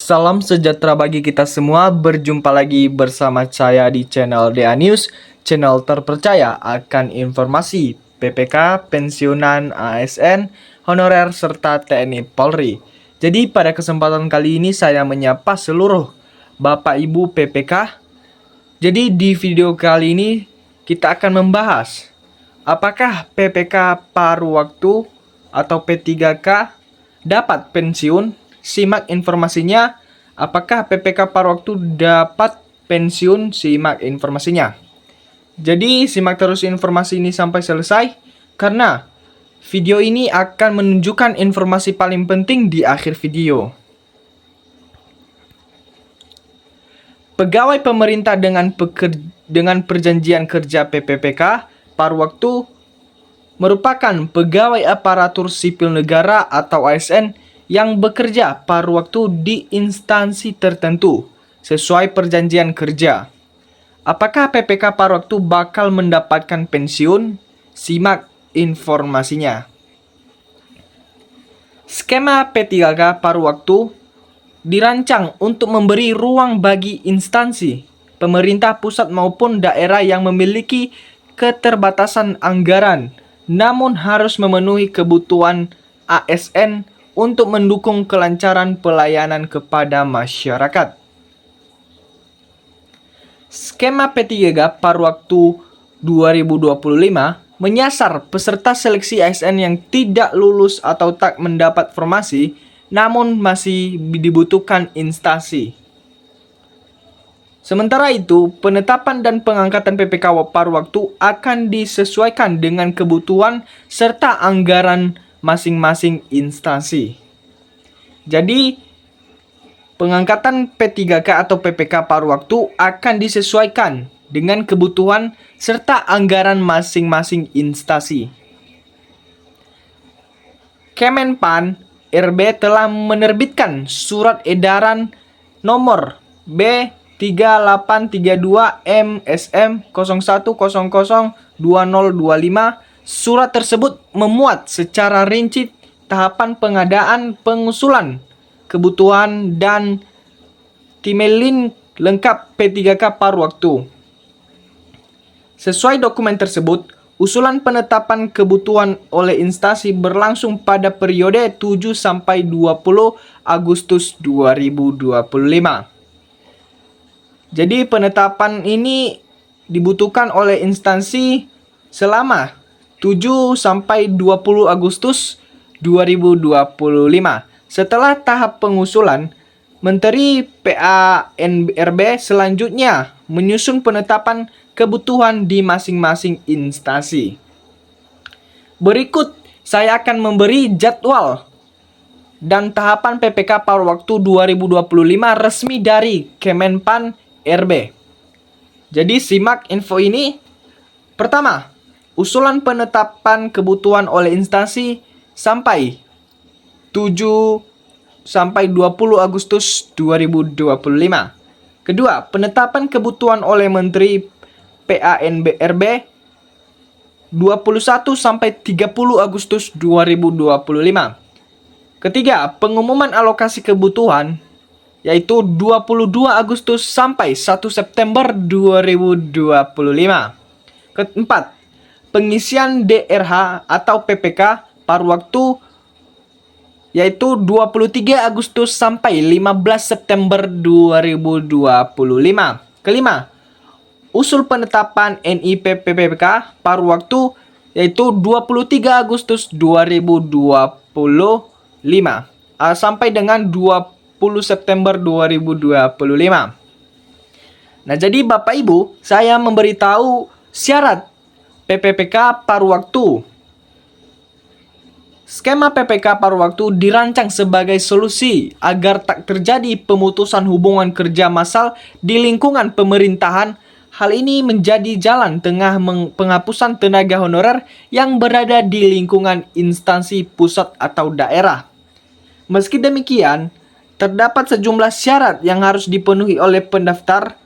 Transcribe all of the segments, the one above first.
Salam sejahtera bagi kita semua. Berjumpa lagi bersama saya di channel DA News, channel terpercaya akan informasi PPK, pensiunan, ASN, honorer, serta TNI Polri. Jadi pada kesempatan kali ini saya menyapa seluruh Bapak Ibu PPK. Jadi di video kali ini kita akan membahas apakah PPK paruh waktu atau P3K dapat pensiun. Simak informasinya. Apakah PPK paruh waktu dapat pensiun? Simak informasinya. Jadi simak terus informasi ini sampai selesai karena video ini akan menunjukkan informasi paling penting di akhir video. Pegawai pemerintah dengan perjanjian kerja PPPK paruh waktu merupakan pegawai aparatur sipil negara atau ASN yang bekerja paruh waktu di instansi tertentu sesuai perjanjian kerja. Apakah PPK paruh waktu bakal mendapatkan pensiun? Simak informasinya. Skema P3K paruh waktu dirancang untuk memberi ruang bagi instansi pemerintah pusat maupun daerah yang memiliki keterbatasan anggaran, namun harus memenuhi kebutuhan ASN untuk mendukung kelancaran pelayanan kepada masyarakat. Skema P3K paruh waktu 2025 menyasar peserta seleksi ASN yang tidak lulus atau tak mendapat formasi namun masih dibutuhkan instansi. Sementara itu, penetapan dan pengangkatan PPK paruh waktu akan disesuaikan dengan kebutuhan serta anggaran masing-masing instansi. Jadi, pengangkatan P3K atau PPK paruh waktu akan disesuaikan dengan kebutuhan serta anggaran masing-masing instansi. Kemenpan RB telah menerbitkan surat edaran nomor B3832 MSM 01002025. Surat tersebut memuat secara rinci tahapan pengadaan, pengusulan kebutuhan dan timeline lengkap P3K paruh waktu. Sesuai dokumen tersebut, usulan penetapan kebutuhan oleh instansi berlangsung pada periode 7 sampai 20 Agustus 2025. Jadi penetapan ini dibutuhkan oleh instansi selama 7 sampai 20 Agustus 2025. Setelah tahap pengusulan, Menteri PANRB selanjutnya menyusun penetapan kebutuhan di masing-masing instansi. Berikut saya akan memberi jadwal dan tahapan PPK paruh waktu 2025 resmi dari Kemenpan RB. Jadi simak info ini. Pertama, usulan penetapan kebutuhan oleh instansi sampai 7 sampai 20 Agustus 2025. Kedua, penetapan kebutuhan oleh Menteri PANRB 21 sampai 30 Agustus 2025. Ketiga, pengumuman alokasi kebutuhan yaitu 22 Agustus sampai 1 September 2025. Keempat, pengisian DRH atau PPK paruh waktu yaitu 23 Agustus sampai 15 September 2025. Kelima, usul penetapan NIP PPK paruh waktu yaitu 23 Agustus 2025 sampai dengan 20 September 2025. Nah, jadi Bapak Ibu, saya memberitahu syarat PPK paruh waktu. Skema PPK paruh waktu dirancang sebagai solusi agar tak terjadi pemutusan hubungan kerja massal di lingkungan pemerintahan. Hal ini menjadi jalan tengah penghapusan tenaga honorer yang berada di lingkungan instansi pusat atau daerah. Meski demikian, terdapat sejumlah syarat yang harus dipenuhi oleh pendaftar.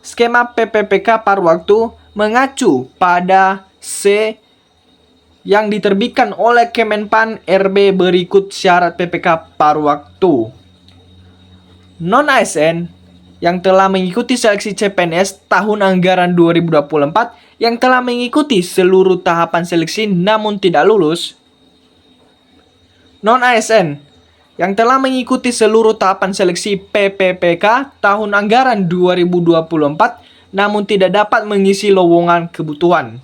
Skema PPK paruh waktu mengacu pada C yang diterbitkan oleh Kemenpan RB berikut syarat PPK paruh waktu. non-ASN yang telah mengikuti seleksi CPNS tahun anggaran 2024 yang telah mengikuti seluruh tahapan seleksi namun tidak lulus. Non-ASN yang telah mengikuti seluruh tahapan seleksi PPPK tahun anggaran 2024 namun tidak dapat mengisi lowongan kebutuhan.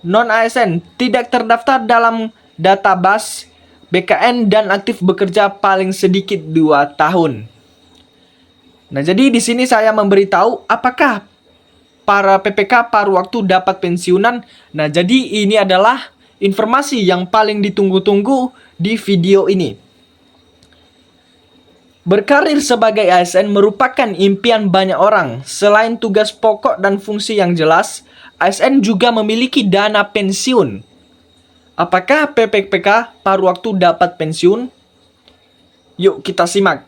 Non-ASN tidak terdaftar dalam database BKN dan aktif bekerja paling sedikit 2 tahun. Nah, jadi di sini saya memberitahu apakah para PPK paruh waktu dapat pensiunan. Nah, jadi ini adalah informasi yang paling ditunggu-tunggu di video ini. Berkarir sebagai ASN merupakan impian banyak orang. Selain tugas pokok dan fungsi yang jelas, ASN juga memiliki dana pensiun. Apakah PPK paruh waktu dapat pensiun? Yuk kita simak.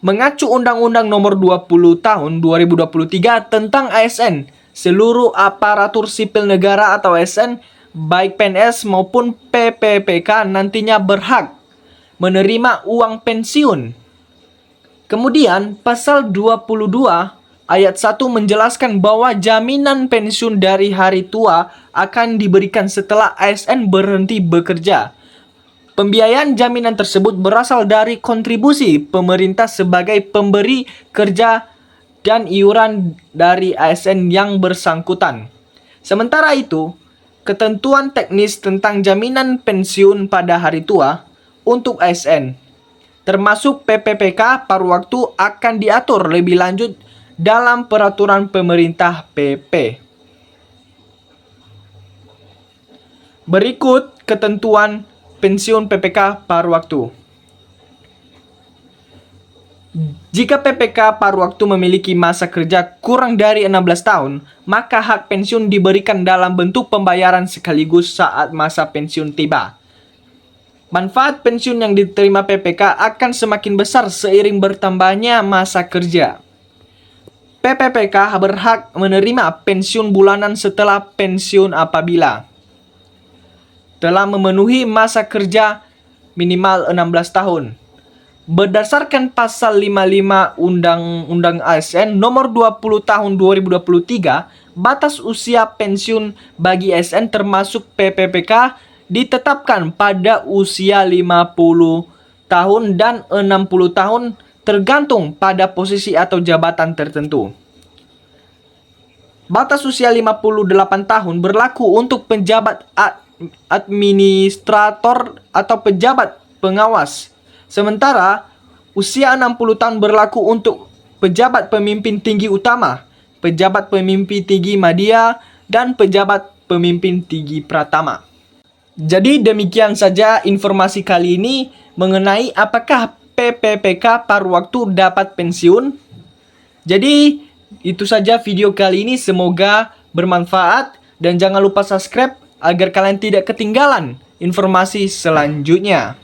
Mengacu Undang-Undang Nomor 20 Tahun 2023 tentang ASN, seluruh aparatur sipil negara atau ASN, baik PNS maupun PPPK nantinya berhak menerima uang pensiun. Kemudian, Pasal 22 Ayat 1 menjelaskan bahwa jaminan pensiun dari hari tua akan diberikan setelah ASN berhenti bekerja. Pembiayaan jaminan tersebut berasal dari kontribusi pemerintah sebagai pemberi kerja dan iuran dari ASN yang bersangkutan. Sementara itu, ketentuan teknis tentang jaminan pensiun pada hari tua untuk ASN, termasuk PPPK paruh waktu, akan diatur lebih lanjut dalam peraturan pemerintah PP. Berikut ketentuan pensiun PPK paruh waktu. Jika PPK paruh waktu memiliki masa kerja kurang dari 16 tahun, maka hak pensiun diberikan dalam bentuk pembayaran sekaligus saat masa pensiun tiba. Manfaat pensiun yang diterima PPK akan semakin besar seiring bertambahnya masa kerja. PPPK berhak menerima pensiun bulanan setelah pensiun apabila telah memenuhi masa kerja minimal 16 tahun. Berdasarkan Pasal 55 Undang-Undang ASN Nomor 20 Tahun 2023, batas usia pensiun bagi ASN termasuk PPPK ditetapkan pada usia 50 tahun dan 60 tahun tergantung pada posisi atau jabatan tertentu. Batas usia 58 tahun berlaku untuk penjabat administrator atau pejabat pengawas. Sementara usia 60 tahun berlaku untuk pejabat pemimpin tinggi utama, pejabat pemimpin tinggi madya, dan pejabat pemimpin tinggi pratama. Jadi demikian saja informasi kali ini mengenai apakah PPPK paruh waktu dapat pensiun. Jadi itu saja video kali ini, semoga bermanfaat dan jangan lupa subscribe agar kalian tidak ketinggalan informasi selanjutnya.